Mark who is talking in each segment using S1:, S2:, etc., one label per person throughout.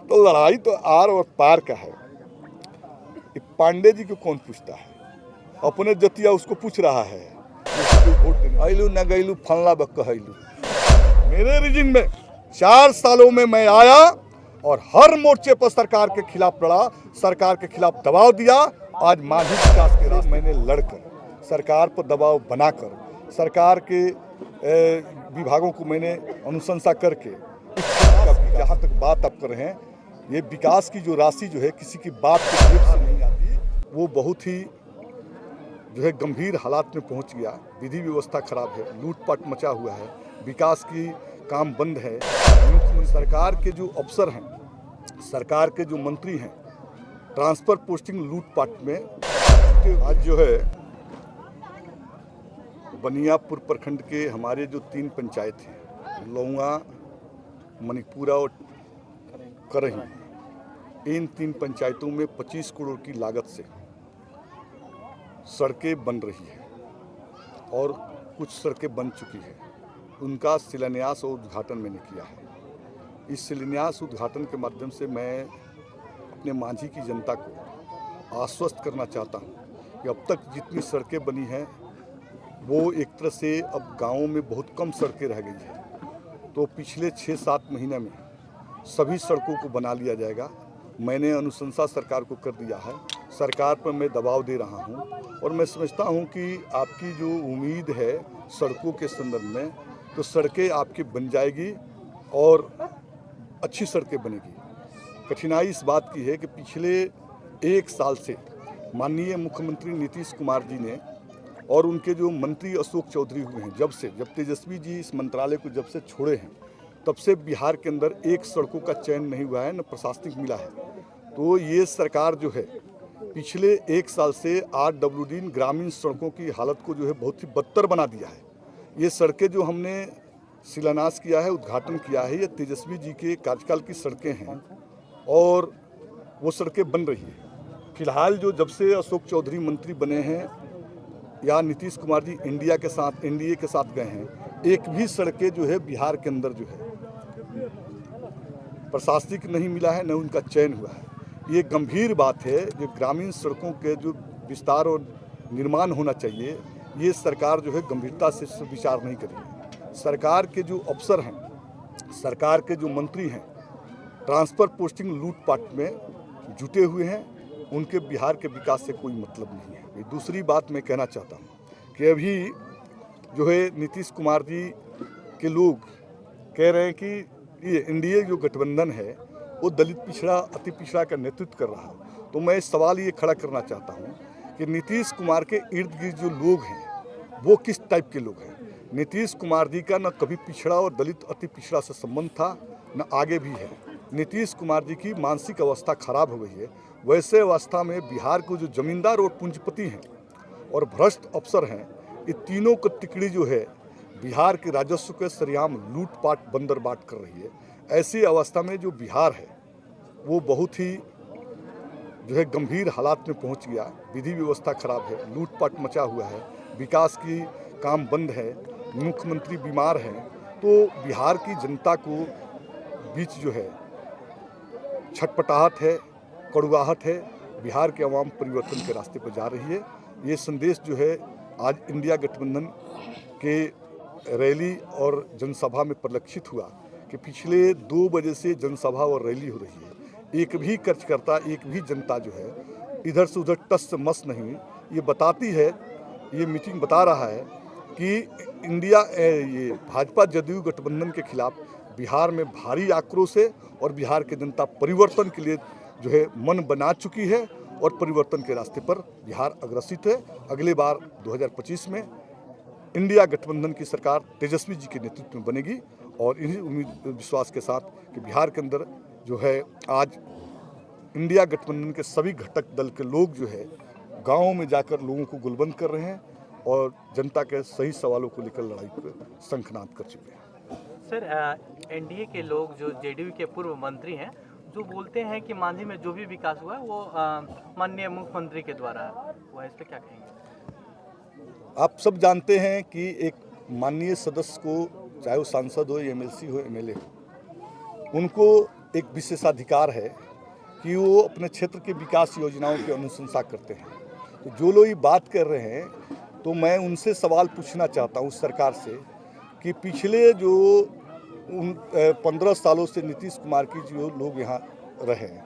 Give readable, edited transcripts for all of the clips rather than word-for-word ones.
S1: तो लड़ाई तो आर और पार का है। पांडे जी को कौन पूछता है? अपने जतिया उसको पूछ रहा है वोट देने आइलू न गईलू फलना बकहलू। मेरे रीजन में 4 सालों में मैं आया और हर मोर्चे पर सरकार के खिलाफ लड़ा, सरकार के खिलाफ दबाव दिया। आज मांझी विकास के रास्ते मैंने लड़कर, सरकार पर दबाव बनाकर, सरकार के विभागों को मैंने अनुशंसा करके, जहाँ तक बात आप कर रहे हैं, ये विकास की जो राशि जो है किसी की बात के जेब से नहीं आती, वो बहुत ही जो है गंभीर हालात में पहुंच गया। विधि व्यवस्था खराब है, लूटपाट मचा हुआ है, विकास की काम बंद है। सरकार के जो अफसर हैं, सरकार के जो मंत्री हैं, ट्रांसफर पोस्टिंग लूटपाट में आज जो है बनियापुर प्रखंड के हमारे जो 3 पंचायत हैं, लौंगा, मणिपुरा और करही, इन 3 पंचायतों में 25 करोड़ की लागत से सड़कें बन रही है और कुछ सड़कें बन चुकी है। उनका शिलान्यास और उद्घाटन मैंने किया है। इस शिलान्यास उद्घाटन के माध्यम से मैं अपने मांझी की जनता को आश्वस्त करना चाहता हूँ कि अब तक जितनी सड़कें बनी हैं वो एक तरह से अब गाँवों में बहुत कम सड़कें रह गई हैं। तो पिछले 6-7 महीने में सभी सड़कों को बना लिया जाएगा। मैंने अनुशंसा सरकार को कर दिया है, सरकार पर मैं दबाव दे रहा हूं और मैं समझता हूं कि आपकी जो उम्मीद है सड़कों के संदर्भ में, तो सड़कें आपकी बन जाएगी और अच्छी सड़कें बनेगी। कठिनाई इस बात की है कि पिछले 1 साल से माननीय मुख्यमंत्री नीतीश कुमार जी ने और उनके जो मंत्री अशोक चौधरी हुए हैं, जब तेजस्वी जी इस मंत्रालय को जब से छोड़े हैं, तब से बिहार के अंदर एक सड़कों का चयन नहीं हुआ है, न प्रशासनिक मिला है। तो ये सरकार जो है पिछले 1 साल से RWD ग्रामीण सड़कों की हालत को जो है बहुत ही बदतर बना दिया है। ये सड़कें जो हमने शिलान्यास किया है, उद्घाटन किया है, ये तेजस्वी जी के कार्यकाल की सड़कें हैं और वो सड़कें बन रही है। फिलहाल जो जब से अशोक चौधरी मंत्री बने हैं या नीतीश कुमार जी एनडीए के साथ गए हैं, एक भी सड़कें जो है बिहार के अंदर जो है प्रशासनिक नहीं मिला है, न उनका चयन हुआ है। ये गंभीर बात है। जो ग्रामीण सड़कों के जो विस्तार और निर्माण होना चाहिए, ये सरकार जो है गंभीरता से विचार नहीं कर रही है। सरकार के जो अफसर हैं, सरकार के जो मंत्री हैं, ट्रांसफर पोस्टिंग लूटपाट में जुटे हुए हैं। उनके बिहार के विकास से कोई मतलब नहीं है। दूसरी बात मैं कहना चाहता हूँ कि अभी जो है नीतीश कुमार जी के लोग कह रहे हैं कि ये एनडीए जो गठबंधन है वो दलित पिछड़ा, अति पिछड़ा का नेतृत्व कर रहा है। तो मैं सवाल ये खड़ा करना चाहता हूँ कि नीतीश कुमार के इर्द गिर्द जो लोग हैं वो किस टाइप के लोग हैं। नीतीश कुमार जी का न कभी पिछड़ा और दलित अति पिछड़ा से संबंध था, न आगे भी है। नीतीश कुमार जी की मानसिक अवस्था खराब हो गई है। वैसे अवस्था में बिहार को जो जमींदार और पूंजीपति हैं और भ्रष्ट अफसर हैं, ये तीनों को तिकड़ी जो है बिहार के राजस्व के सरेआम लूटपाट बंदरबाट कर रही है। ऐसी अवस्था में जो बिहार है वो बहुत ही जो है गंभीर हालात में पहुंच गया। विधि व्यवस्था खराब है, लूटपाट मचा हुआ है, विकास की काम बंद है, मुख्यमंत्री बीमार हैं। तो बिहार की जनता को बीच जो है छटपटाहट है, कड़वाहट है। बिहार के अवाम परिवर्तन के रास्ते पर जा रही है। ये संदेश जो है आज इंडिया गठबंधन के रैली और जनसभा में परिलक्षित हुआ कि पिछले 2 बजे से जनसभा और रैली हो रही है। एक भी कार्यकर्ता, एक भी जनता जो है इधर से उधर टस से मस नहीं। ये बताती है, ये मीटिंग बता रहा है कि ये भाजपा जदयू गठबंधन के खिलाफ बिहार में भारी आक्रोश है और बिहार की जनता परिवर्तन के लिए जो है मन बना चुकी है और परिवर्तन के रास्ते पर बिहार अग्रसित है। अगले बार 2025 में इंडिया गठबंधन की सरकार तेजस्वी जी के नेतृत्व में बनेगी और इन्हीं उम्मीद विश्वास के साथ कि बिहार के अंदर जो है आज इंडिया गठबंधन के सभी घटक दल के लोग जो है गाँव में जाकर लोगों को गुलबंद कर रहे हैं और जनता के सही सवालों को लेकर लड़ाई को शंखनाद कर चुके हैं।
S2: सर, एनडीए के लोग जो जेडीयू के पूर्व मंत्री हैं, जो बोलते हैं कि मांझी में जो भी विकास हुआ है वो माननीय मुख्यमंत्री के द्वारा हुआ है, इस पर क्या कहेंगे?
S1: आप सब जानते हैं कि एक माननीय सदस्य को, चाहे वो सांसद हो, एमएलसी हो, एमएलए हो, उनको एक विशेषाधिकार है कि वो अपने क्षेत्र के विकास योजनाओं की अनुशंसा करते हैं। तो जो लोग ये बात कर रहे हैं, तो मैं उनसे सवाल पूछना चाहता हूँ सरकार से कि पिछले जो 15 सालों से नीतीश कुमार की जो लोग यहाँ रहे हैं,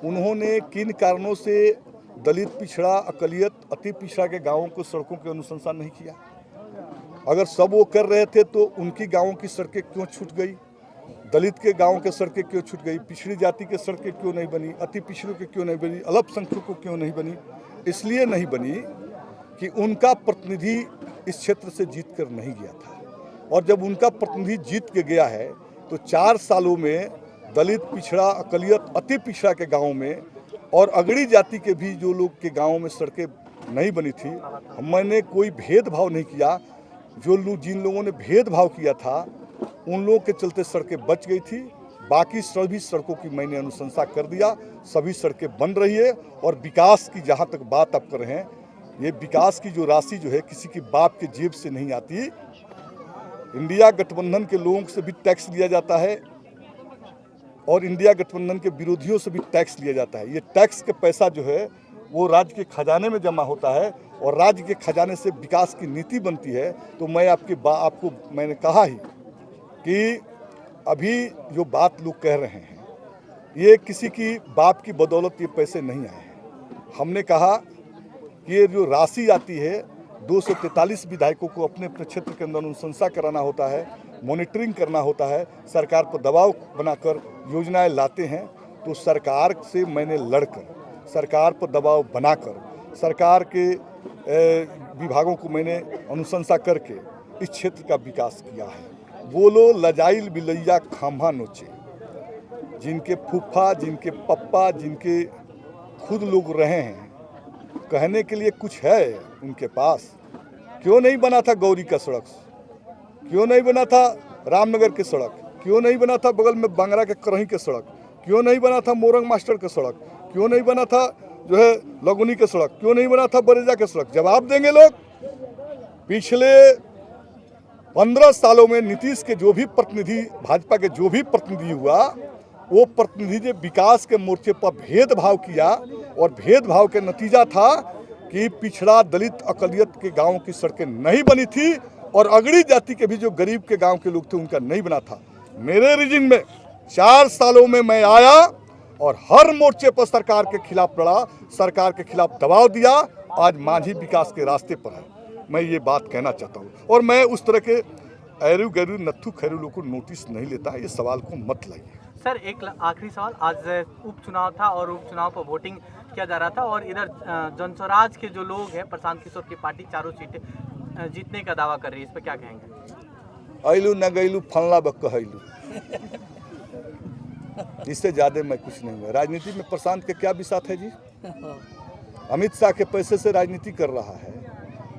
S1: उन्होंने किन कारणों से दलित, पिछड़ा, अकलियत, अति पिछड़ा के गांवों को सड़कों की अनुशंसा नहीं किया? अगर सब वो कर रहे थे तो उनकी गांवों की सड़कें क्यों छूट गई? दलित के गांवों के सड़कें क्यों छूट गई? पिछड़ी जाति के सड़कें क्यों नहीं बनी? अति पिछड़ों के क्यों नहीं बनी? अल्पसंख्यकों को क्यों नहीं बनी? इसलिए नहीं बनी कि उनका प्रतिनिधि इस क्षेत्र से जीत कर नहीं गया था। और जब उनका प्रतिनिधि जीत के गया है तो 4 सालों में दलित, पिछड़ा, अकलियत, अति पिछड़ा के गाँव में और अगड़ी जाति के भी जो लोग के गाँव में सड़कें नहीं बनी थी, मैंने कोई भेदभाव नहीं किया। जिन लोगों ने भेदभाव किया था उन लोगों के चलते सड़कें बच गई थी। बाकी सभी सड़कों की मैंने अनुशंसा कर दिया, सभी सड़कें बन रही है। और विकास की जहाँ तक बात आप कर रहे हैं, ये विकास की जो राशि जो है किसी की बाप के जेब से नहीं आती। इंडिया गठबंधन के लोगों से भी टैक्स लिया जाता है और इंडिया गठबंधन के विरोधियों से भी टैक्स लिया जाता है। ये टैक्स का पैसा जो है वो राज्य के खजाने में जमा होता है और राज्य के खजाने से विकास की नीति बनती है। तो मैं आपको मैंने कहा ही कि अभी जो बात लोग कह रहे हैं, ये किसी की बाप की बदौलत ये पैसे नहीं आए हैं। हमने कहा कि ये जो राशि आती है 243 विधायकों को अपने अपने क्षेत्र के अंदर अनुशंसा कराना होता है, मॉनिटरिंग करना होता है, सरकार पर दबाव बनाकर योजनाएं लाते हैं। तो सरकार से मैंने लड़कर, सरकार पर दबाव बनाकर, सरकार के विभागों को मैंने अनुशंसा करके इस क्षेत्र का विकास किया है। बोलो लजाइल बिलैया खाम्हा नोचे, जिनके फूफा, जिनके पप्पा, जिनके खुद लोग रहे हैं, कहने के लिए कुछ है उनके पास। क्यों नहीं बना था गौरी का सड़क? क्यों नहीं बना था रामनगर की सड़क? क्यों नहीं बना था बगल में बांगरा के करही के सड़क? क्यों नहीं बना था मोरंग मास्टर का सड़क? क्यों नहीं बना था जो है लगुनी के सड़क? क्यों नहीं बना था बरेजा के सड़क? जवाब देंगे लोग। पिछले 15 सालों में नीतीश के जो भी प्रतिनिधि, भाजपा के जो भी प्रतिनिधि हुआ, वो प्रतिनिधि ने विकास के मोर्चे पर भेदभाव किया और भेदभाव के नतीजा था कि पिछड़ा, दलित, अकलियत के गांवों की सड़कें नहीं बनी थी और अगड़ी जाति के भी जो गरीब के गांव के लोग थे उनका नहीं बना था। मेरे रीजन में 4 सालों में मैं आया और हर मोर्चे पर सरकार के खिलाफ लड़ा, सरकार के खिलाफ दबाव दिया। आज मांझी विकास के रास्ते पर है। मैं ये बात कहना चाहता हूँ और मैं उस तरह के ऐरू गैरू नत्थू खैरू लोग को नोटिस नहीं लेता। ये सवाल को मत लाइए।
S2: सर, एक आखिरी सवाल। आज उपचुनाव था और उपचुनाव पर वोटिंग किया जा रहा था और इधर जनस्वराज के जो लोग हैं, प्रशांत किशोर की पार्टी 4 सीटें जीतने का दावा कर रही है, इस पर क्या कहेंगे?
S1: ऐलू न गैलू फलना बकहैलू, इससे ज़्यादा मैं कुछ नहीं है। राजनीति में प्रशांत के क्या बिसात है जी? अमित शाह के पैसे से राजनीति कर रहा है।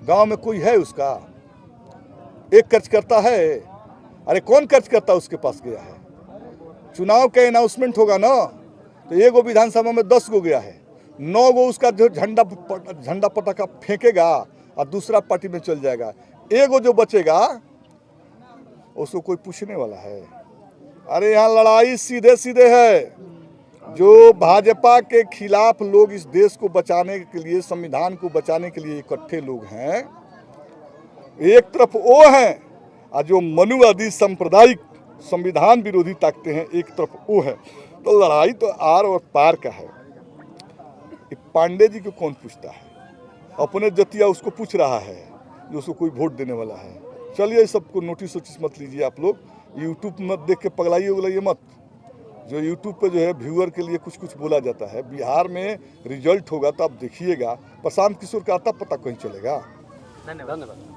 S1: गांव में कोई है उसका? एक खर्च करता है? अरे कौन खर्च करता उसके पास गया है? चुनाव का अनाउंसमेंट होगा ना, तो एगो विधानसभा में 10 गो गया है, 9 गो उसका जो झंडा पटाखा फेंकेगा और दूसरा पार्टी में चल जाएगा। एगो जो बचेगा उसको कोई पूछने वाला है? अरे यहाँ लड़ाई सीधे सीधे है। जो भाजपा के खिलाफ लोग इस देश को बचाने के लिए, संविधान को बचाने के लिए इकट्ठे लोग हैं, एक तरफ वो हैं, और जो मनुवादी सांप्रदायिक संविधान विरोधी ताकते हैं एक तरफ वो है। तो लड़ाई तो आर और पार का है। पांडे जी को कौन पूछता है? अपने जतिया उसको पूछ रहा है जो उसको कोई वोट देने वाला है। चलिए सबको नोटिस वोटिस मत लीजिए आप लोग। यूट्यूब मत देख के पगलाइए उगलाइए मत। जो यूट्यूब पे जो है व्यूअर के लिए कुछ कुछ बोला जाता है। बिहार में रिजल्ट होगा तो आप देखिएगा, प्रशांत किशोर का आता पता कहीं चलेगा।
S2: धन्यवाद।